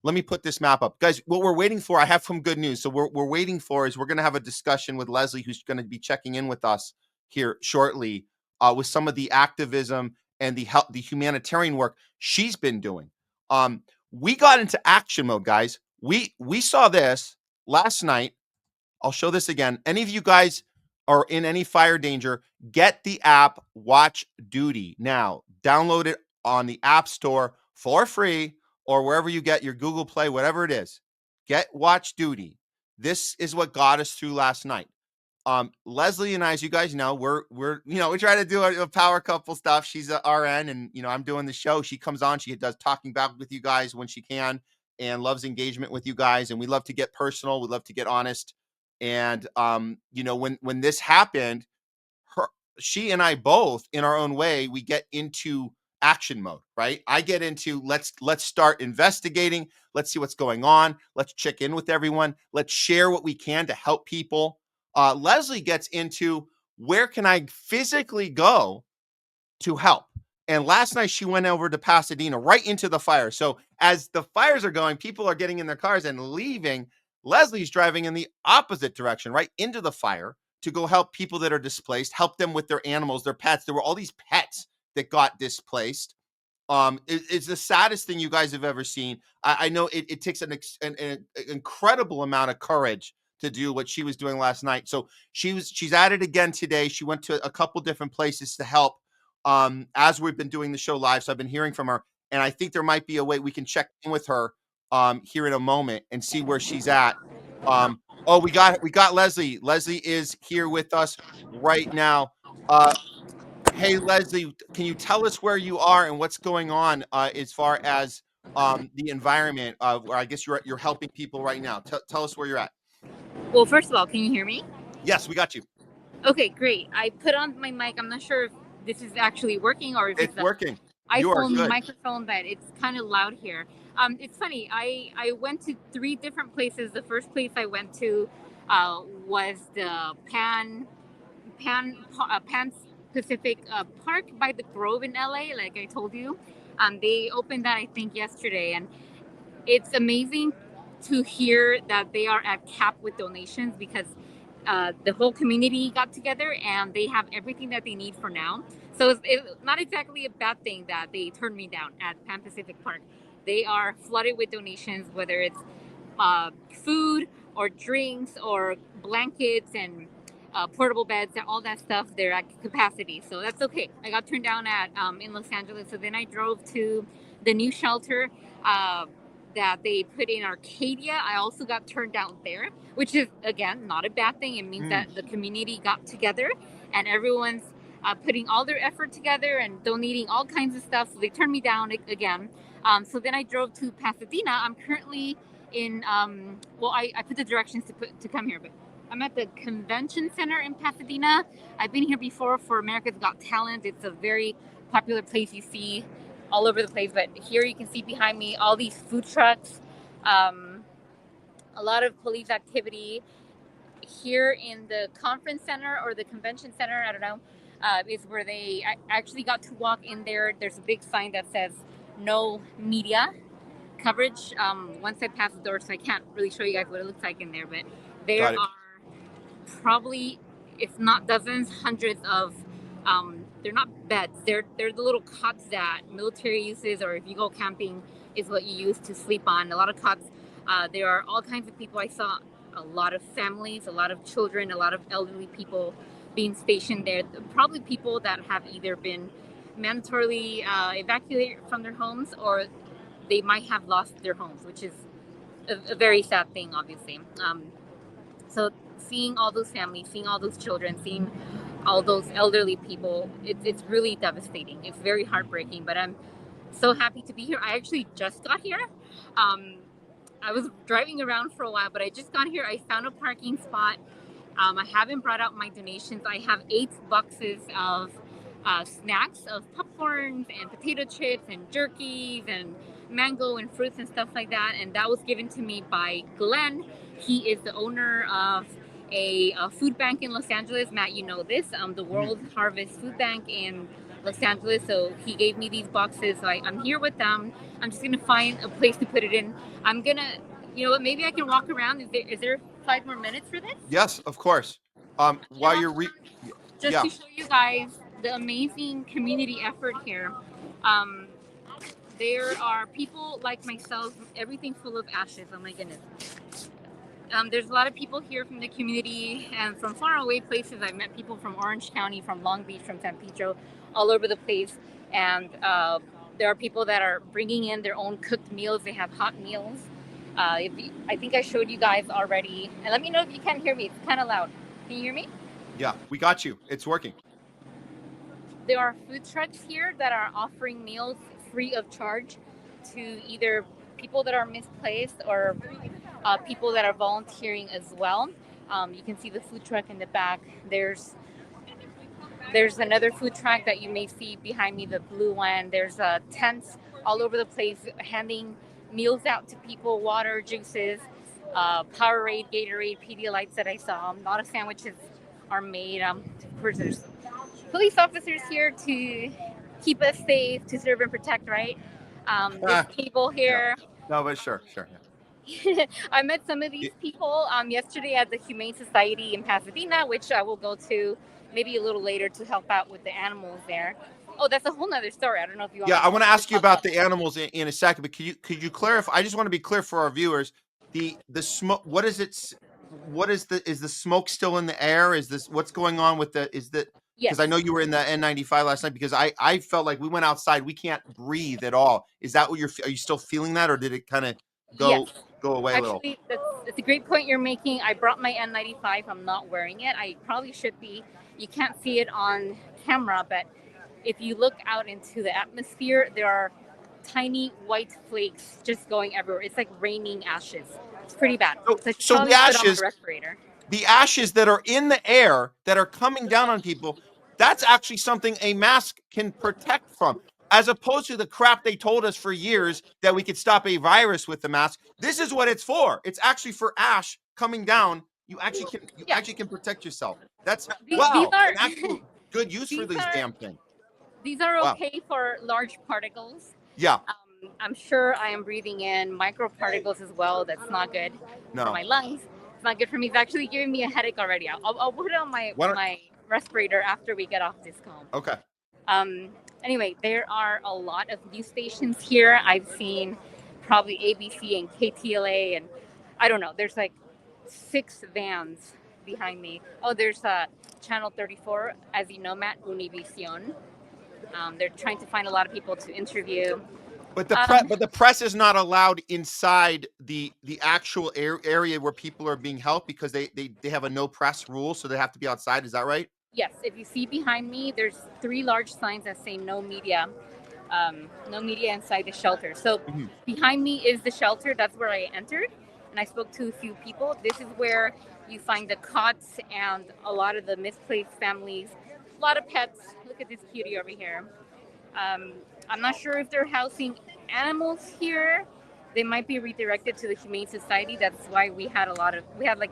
let me put this map up. Guys, what we're waiting for, I have some good news. So we're waiting for is we're going to have a discussion with Leslie, who's going to be checking in with us here shortly with some of the activism and the humanitarian work she's been doing. We got into action mode, guys. We saw this last night. I'll show this again. Any of you guys are in any fire danger, get the app Watch Duty now. Download it on the App Store for free or wherever you get your Google Play, whatever it is. Get Watch Duty. This is what got us through last night. Leslie and I, as you guys know, we're we try to do a power couple stuff. She's a RN, and I'm doing the show. She comes on, she does talking back with you guys when she can, and loves engagement with you guys. And we love to get personal. We love to get honest. And when this happened, she and I both, in our own way, we get into action mode, right? I get into let's start investigating. Let's see what's going on. Let's check in with everyone. Let's share what we can to help people. Leslie gets into where can I physically go to help? And last night she went over to Pasadena, right into the fire. So as the fires are going, people are getting in their cars and leaving. Leslie's driving in the opposite direction, right into the fire to go help people that are displaced, help them with their animals, their pets. There were all these pets that got displaced. It's the saddest thing you guys have ever seen. I know it takes an incredible amount of courage to do what she was doing last night. So she's at it again today. She went to a couple different places to help as we've been doing the show live. So I've been hearing from her, and I think there might be a way we can check in with her here in a moment and see where she's at. We got Leslie. Leslie is here with us right now. Hey, Leslie, can you tell us where you are and what's going on as far as the environment where I guess you're helping people right now? Tell us where you're at. Well, first of all, can you hear me? Yes, we got you. Okay, great. I put on my mic. I'm not sure if this is actually working or if it's working. iPhone microphone, but it's kind of loud here. It's funny. I went to 3 different places. The first place I went to was the Pan Pacific Park by the Grove in LA, like I told you. They opened that, I think, yesterday, and it's amazing to hear that they are at cap with donations because the whole community got together and they have everything that they need for now. So it's not exactly a bad thing that they turned me down at Pan Pacific Park. They are flooded with donations, whether it's food or drinks or blankets and portable beds and all that stuff. They're at capacity, so that's okay. I got turned down in Los Angeles, so then I drove to the new shelter that they put in Arcadia. I also got turned down there, which is, again, not a bad thing. It means that the community got together and everyone's putting all their effort together and donating all kinds of stuff. So they turned me down again. So then I drove to Pasadena. I'm currently in, I put the directions to come here, but I'm at the Convention Center in Pasadena. I've been here before for America's Got Talent. It's a very popular place you see all over the place, but here you can see behind me all these food trucks, a lot of police activity. Here in the conference center or the convention center, I don't know, is where they actually got to walk in there. There's a big sign that says no media coverage. Once I pass the door, so I can't really show you guys what it looks like in there, but there are probably, if not dozens, hundreds of they're not beds. They're the little cots that military uses, or if you go camping, is what you use to sleep on. A lot of cots. There are all kinds of people. I saw a lot of families, a lot of children, a lot of elderly people being stationed there. Probably people that have either been mandatorily evacuated from their homes, or they might have lost their homes, which is a very sad thing, obviously. So seeing all those families, seeing all those children, seeing all those elderly people, it's really devastating. It's very heartbreaking, but I'm so happy to be here. I actually just got here. I was driving around for a while, but I just got here. I found a parking spot. I haven't brought out my donations. I have 8 boxes of snacks, of popcorns and potato chips and jerkies and mango and fruits and stuff like that. And that was given to me by Glenn. He is the owner of a food bank in Los Angeles. Matt, you know this, the World Harvest Food Bank in Los Angeles. So he gave me these boxes. So I'm here with them. I'm just gonna find a place to put it in. I'm gonna, you know what? Maybe I can walk around. Is there 5 more minutes for this? Yes, of course. Can While walk you're around just yeah, to show you guys the amazing community effort here. Um, there are people like myself. Everything full of ashes. Oh my goodness. There's a lot of people here from the community and from far away places. I've met people from Orange County, from Long Beach, from San Pedro, all over the place. And there are people that are bringing in their own cooked meals. They have hot meals. I think I showed you guys already. And let me know if you can't hear me. It's kind of loud. Can you hear me? yeah, we got you. It's working. There are food trucks here that are offering meals free of charge to either people that are misplaced or people that are volunteering as well. You can see the food truck in the back. There's another food truck that you may see behind me, the blue one. There's tents all over the place handing meals out to people, water, juices, Powerade, Gatorade, Pedialytes that I saw. A lot of sandwiches are made. Of course, there's police officers here to keep us safe, to serve and protect, right? This table Yeah. here. No, but sure, yeah. I met some of these people yesterday at the Humane Society in Pasadena, which I will go to maybe a little later to help out with the animals there. Oh, that's a whole nother story. I don't know if you want. Yeah, me I want to ask you talk about the animals in a second, but could you clarify? I just want to be clear for our viewers. The smoke. What is it? What is the smoke still in the air? Is this what's going on with the? Is that Yes. because I know you were in the N95 last night? Because I felt like we went outside, we can't breathe at all. Is that what are you still feeling that, or did it kind of Yes. go away a little? Actually, that's a great point you're making. I brought my N95. I'm not wearing it. I probably should be. You can't see it on camera, but if you look out into the atmosphere, there are tiny white flakes just going everywhere. It's like raining ashes. It's pretty bad. So I should So probably put on my respirator. the ashes that are in the air that are coming down on people, that's actually something a mask can protect from, as opposed to the crap they told us for years that we could stop a virus with the mask. This is what it's for. It's actually for ash coming down. You actually can protect yourself. That's These wow, are an actual good use for these these are damn things. these are Wow. okay for large particles. Yeah. I'm sure I am breathing in microparticles as well. That's not good for No. my lungs. It's not good for me. It's actually giving me a headache already. I'll put it on my respirator after we get off this call. Okay. Anyway, there are a lot of news stations here. I've seen probably ABC and KTLA, and I don't know. There's like 6 vans behind me. Oh, there's Channel 34, as you know, Matt, Univision. They're trying to find a lot of people to interview. But the press is not allowed inside the actual area where people are being held because they have a no press rule, so they have to be outside. Is that right? Yes. If you see behind me, there's 3 large signs that say no media inside the shelter. So behind me is the shelter. That's where I entered, and I spoke to a few people. This is where you find the cots and a lot of the misplaced families, a lot of pets. Look at this cutie over here. I'm not sure if they're housing animals here. They might be redirected to the Humane Society. That's why we had like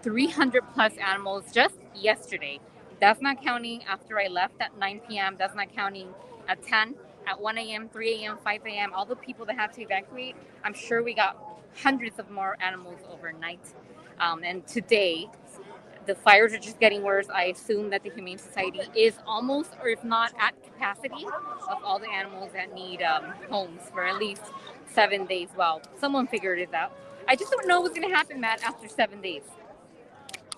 300 plus animals just yesterday. That's not counting after I left at 9 p.m. That's not counting at 10, at 1 a.m., 3 a.m., 5 a.m. All the people that had to evacuate. I'm sure we got hundreds of more animals overnight. And today, the fires are just getting worse. I assume that the Humane Society is almost, or if not at capacity, of all the animals that need homes for at least 7 days. Well, someone figured it out. I just don't know what's going to happen, Matt, after 7 days.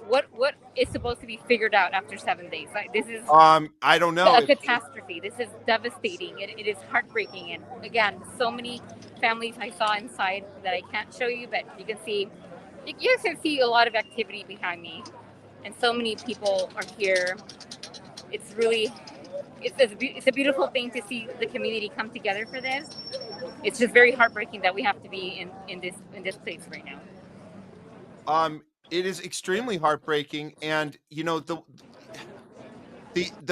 What is supposed to be figured out after 7 days? Like, this is I don't know. A catastrophe. This is devastating. It is heartbreaking. And again, so many families I saw inside that I can't show you, but you can see. You can see a lot of activity behind me, and so many people are here. It's really, it's a beautiful thing to see the community come together for this. It's just very heartbreaking that we have to be in this place right now. It is extremely heartbreaking, and you know the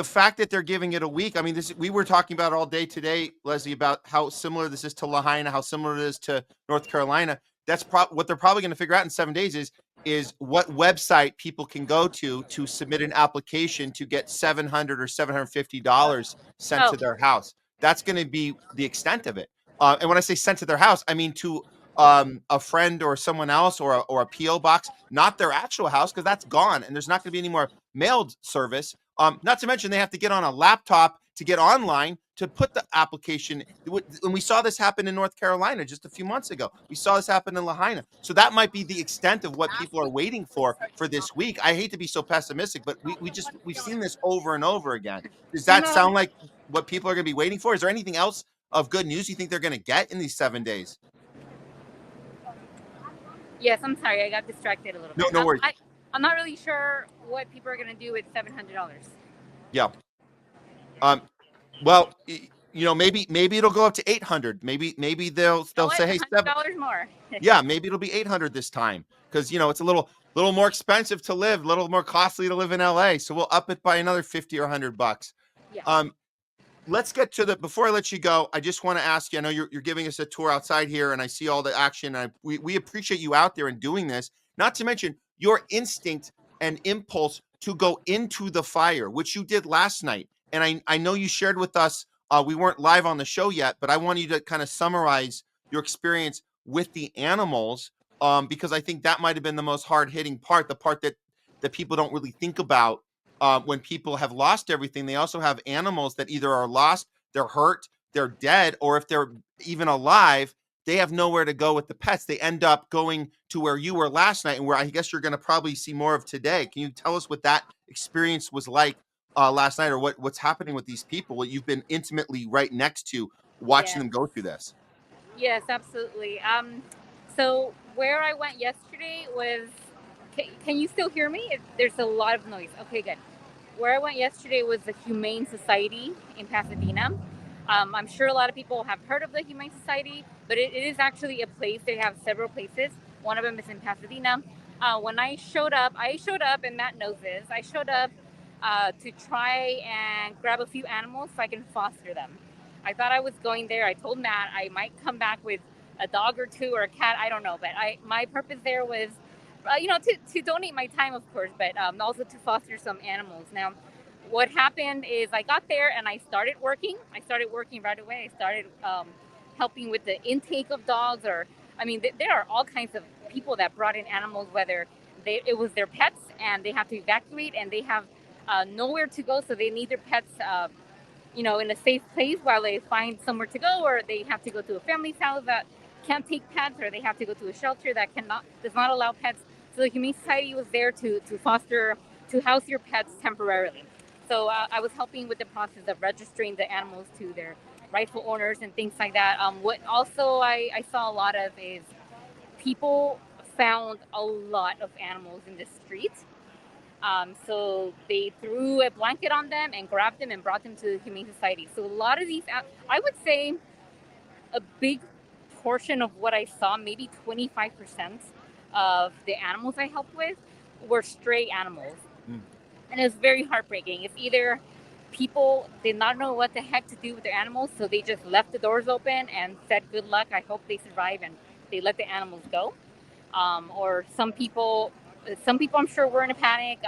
fact that they're giving it a week. I mean, we were talking about all day today, Leslie, about how similar this is to Lahaina, how similar it is to North Carolina. That's what they're probably going to figure out in 7 days is is what website people can go to submit an application to get $700 or $750 sent Oh, to their house. That's going to be the extent of it. And when I say sent to their house, I mean to a friend or someone else, or a PO box, not their actual house, because that's gone, and there's not going to be any more mailed service. Not to mention they have to get on a laptop to get online to put the application. And we saw this happen in North Carolina just a few months ago. We saw this happen in Lahaina. So that might be the extent of what people are waiting for this week. I hate to be so pessimistic, but we've seen this over and over again. Does that no. sound like what people are going to be waiting for? Is there anything else of good news you think they're going to get in these 7 days? Yes, I'm sorry, I got distracted a little No, bit. no worries. I'm not really sure what people are gonna do with $700. Yeah. Well, maybe it'll go up to 800. Maybe they'll You know what? say, hey, $100 more. yeah, maybe it'll be 800 this time, because it's a little more expensive to live, a little more costly to live in LA. So we'll up it by another 50 or $100. Yeah. Let's get to before I let you go, I just want to ask you, I know you're giving us a tour outside here, and I see all the action. We appreciate you out there and doing this, not to mention your instinct and impulse to go into the fire, which you did last night. And I know you shared with us, we weren't live on the show yet, but I want you to kind of summarize your experience with the animals, because I think that might have been the most hard-hitting part, the part that people don't really think about. When people have lost everything, they also have animals that either are lost, they're hurt, they're dead, or if they're even alive, they have nowhere to go with the pets. They end up going to where you were last night, and where I guess you're going to probably see more of today. Can you tell us what that experience was like last night, or what's happening with these people, what you've been intimately right next to, watching Yes. them go through this? Yes, absolutely. So where I went yesterday was. Can you still hear me? There's a lot of noise. Okay, good. Where I went yesterday was the Humane Society in Pasadena. I'm sure a lot of people have heard of the Humane Society, but it is actually a place. They have several places. One of them is in Pasadena. When I showed up, and Matt knows this, I showed up to try and grab a few animals so I can foster them. I thought I was going there. I told Matt I might come back with a dog or two or a cat. I don't know, but my purpose there was to donate my time, of course, but also to foster some animals. Now, what happened is I got there and I started working. I started working right away. I started helping with the intake of dogs, there are all kinds of people that brought in animals, whether it was their pets and they have to evacuate and they have nowhere to go, so they need their pets, in a safe place while they find somewhere to go, or they have to go to a family's house that can't take pets, or they have to go to a shelter that does not allow pets. So the Humane Society was there to house your pets temporarily. So I was helping with the process of registering the animals to their rightful owners and things like that. What also I saw a lot of is people found a lot of animals in the street. So they threw a blanket on them and grabbed them and brought them to the Humane Society. So a lot of these, I would say a big portion of what I saw, maybe 25% of the animals I helped with, were stray animals. And it's very heartbreaking. It's either people did not know what the heck to do with their animals, so they just left the doors open and said, good luck, I hope they survive, and they let the animals go. Or some people I'm sure were in a panic.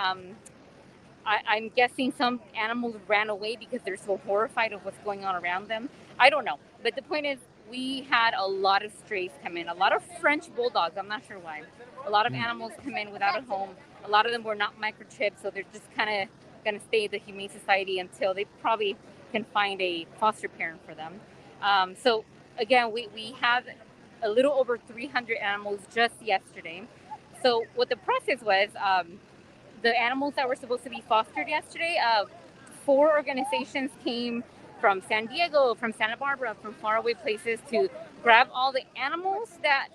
I'm guessing some animals ran away because they're so horrified of what's going on around them. I don't know. But the point is, we had a lot of strays come in, a lot of French bulldogs. I'm not sure why. A lot of animals come in without a home. A lot of them were not microchipped, so they're just kind of going to stay at the Humane Society until they probably can find a foster parent for them. So again, we had a little over 300 animals just yesterday. So what the process was, the animals that were supposed to be fostered yesterday, 4 organizations came from San Diego, from Santa Barbara, from faraway places to grab all the animals that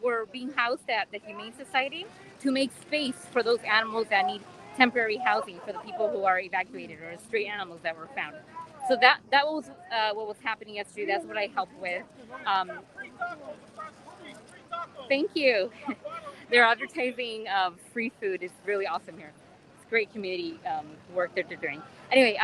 were being housed at the Humane Society to make space for those animals that need temporary housing for the people who are evacuated, or stray animals that were found. So that was what was happening yesterday. That's what I helped with. Thank you. Their advertising of free food is really awesome here. It's great community work that they're doing. Anyway,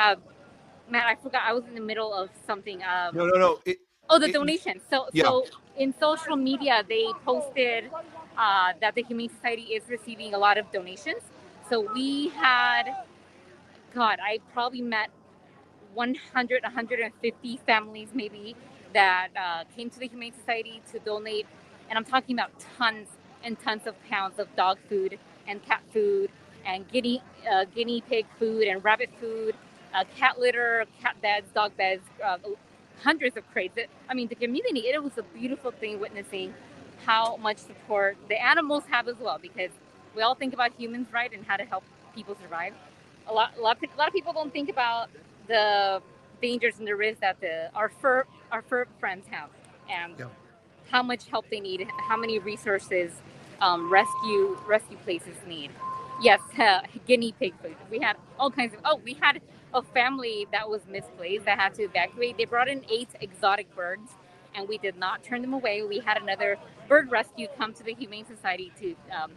Matt, I forgot. I was in the middle of something. No. The donation. Yeah. So in social media, they posted that the Humane Society is receiving a lot of donations. So we had, God, I probably met 100, 150 families maybe that came to the Humane Society to donate. And I'm talking about tons and tons of pounds of dog food and cat food and guinea pig food and rabbit food, cat litter, cat beds, dog beds, hundreds of crates. I mean, the community, it was a beautiful thing witnessing how much support the animals have as well, because we all think about humans, right, and how to help people survive. A lot of people don't think about the dangers and the risks that our fur friends have, and Yeah. how much help they need, how many resources rescue places need. Yes, guinea pig food. We had all kinds of. Oh, we had a family that was misplaced that had to evacuate. They brought in 8 exotic birds, and we did not turn them away. We had another bird rescue come to the Humane Society to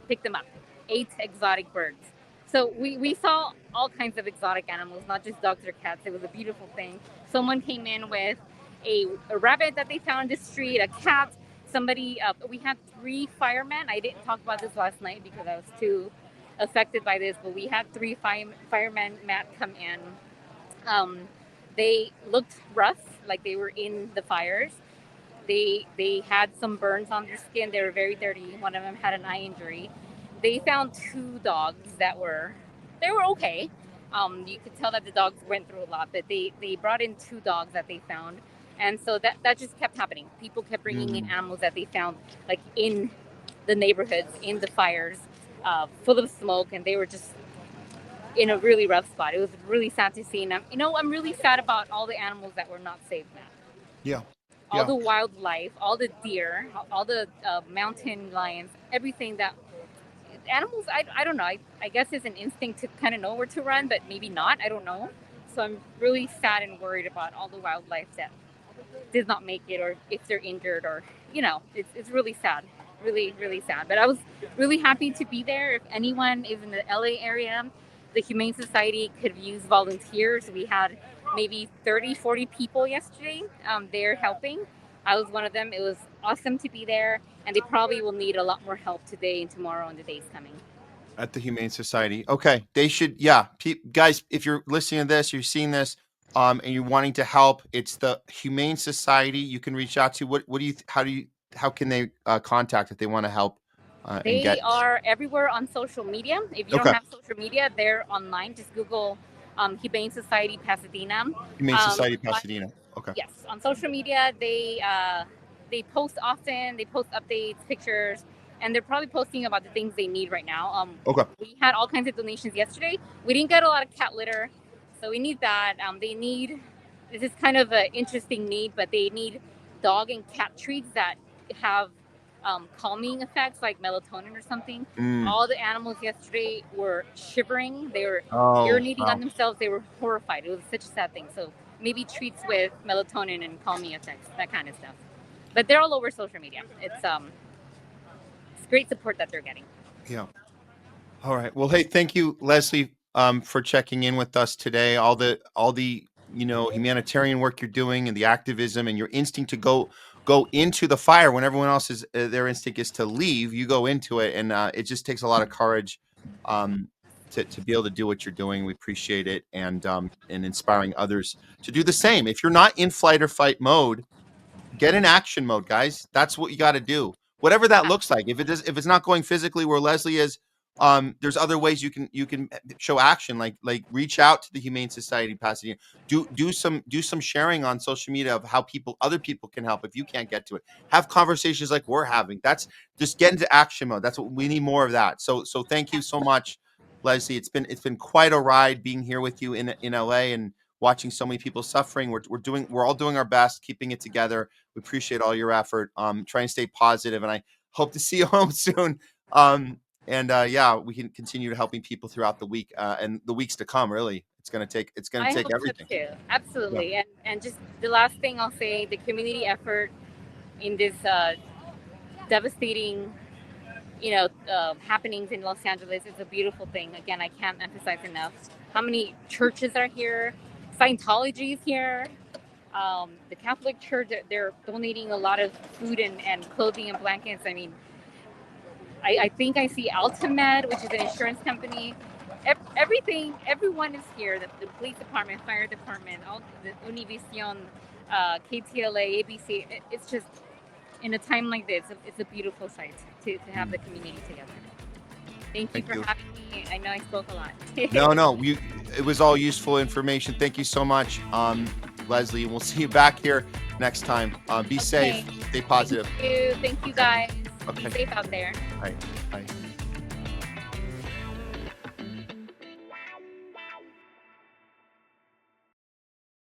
pick them up. 8 exotic birds. So we saw all kinds of exotic animals, not just dogs or cats. It was a beautiful thing. Someone came in with a rabbit that they found in the street, a cat. We had 3 firemen. I didn't talk about this last night because I was too affected by this, but we had 3 firemen, Matt, come in. They looked rough, like they were in the fires. They had some burns on their skin. They were very dirty. One of them had an eye injury. They found 2 dogs that they were okay. You could tell that the dogs went through a lot, but they brought in 2 dogs that they found, and so that just kept happening. People kept bringing in animals that they found, like in the neighborhoods, in the fires, full of smoke, and they were just in a really rough spot. It was really sad to see, and I'm really sad about all the animals that were not saved now. Yeah. All Yeah. the wildlife, all the deer, all the mountain lions, everything that animals, I don't know. I guess it's an instinct to kind of know where to run, but maybe not. I don't know. So I'm really sad and worried about all the wildlife that did not make it, or if they're injured, or it's really sad, really really sad. But I was really happy to be there. If anyone is in the LA area, the Humane Society could use volunteers. We had maybe 30, 40 people yesterday there helping. I was one of them. It was awesome to be there, and they probably will need a lot more help today and tomorrow and the days coming. At the Humane Society. Okay. They should, yeah. Guys, if you're listening to this, you're seeing this, and you're wanting to help, it's the Humane Society you can reach out to. What do you, how can they contact if they want to help and They get, are everywhere on social media. If you don't okay. have social media, they're online. Just Google Humane Society Pasadena. Humane Society On, Pasadena. Okay. yes, on social media, they post often. They post updates, pictures, and they're probably posting about the things they need right now. Okay. We had all kinds of donations yesterday. We didn't get a lot of cat litter, so we need that. This is kind of an interesting need, but they need dog and cat treats that have calming effects, like melatonin or something. Mm. All the animals yesterday were shivering. They were Oh, urinating on wow. themselves. They were horrified. It was such a sad thing. So maybe treats with melatonin and calming effects, that kind of stuff. But they're all over social media. It's great support that they're getting. Yeah. All right. Well, hey, thank you, Leslie, for checking in with us today. All the humanitarian work you're doing and the activism and your instinct to go into the fire when everyone else is their instinct is to leave. You go into it, and it just takes a lot of courage um, to be able to do what you're doing. We appreciate it, and inspiring others to do the same. If you're not in flight or fight mode, get in action mode, guys. That's what you got to do. Whatever that looks like. If it's not going physically where Leslie is, there's other ways you can show action. Like reach out to the Humane Society Pasadena. Do some sharing on social media of how other people can help if you can't get to it. Have conversations like we're having. That's just get into action mode. That's what we need, more of that. So thank you so much, Leslie. It's been quite a ride being here with you in LA and watching so many people suffering. We're all doing our best, keeping it together. We appreciate all your effort. Trying to stay positive, and I hope to see you home soon. Yeah, we can continue to helping people throughout the week and the weeks to come. Really, it's gonna I take hope so everything. too. Yeah. Absolutely. And just the last thing I'll say, the community effort in this devastating, happenings in Los Angeles is a beautiful thing. Again, I can't emphasize enough how many churches are here. Scientology is here. The Catholic Church, they're donating a lot of food and clothing and blankets. I mean, I think I see Altamed, which is an insurance company. Everything, everyone is here. The police department, fire department, all the Univision, KTLA, ABC. It's just in a time like this, it's a beautiful sight to have the community together. Thank you for having me. I know I spoke a lot. No, it was all useful information. Thank you so much, Leslie. We'll see you back here next time. Be safe, stay positive. Thank you guys. Okay. Be safe out there. Bye. Bye.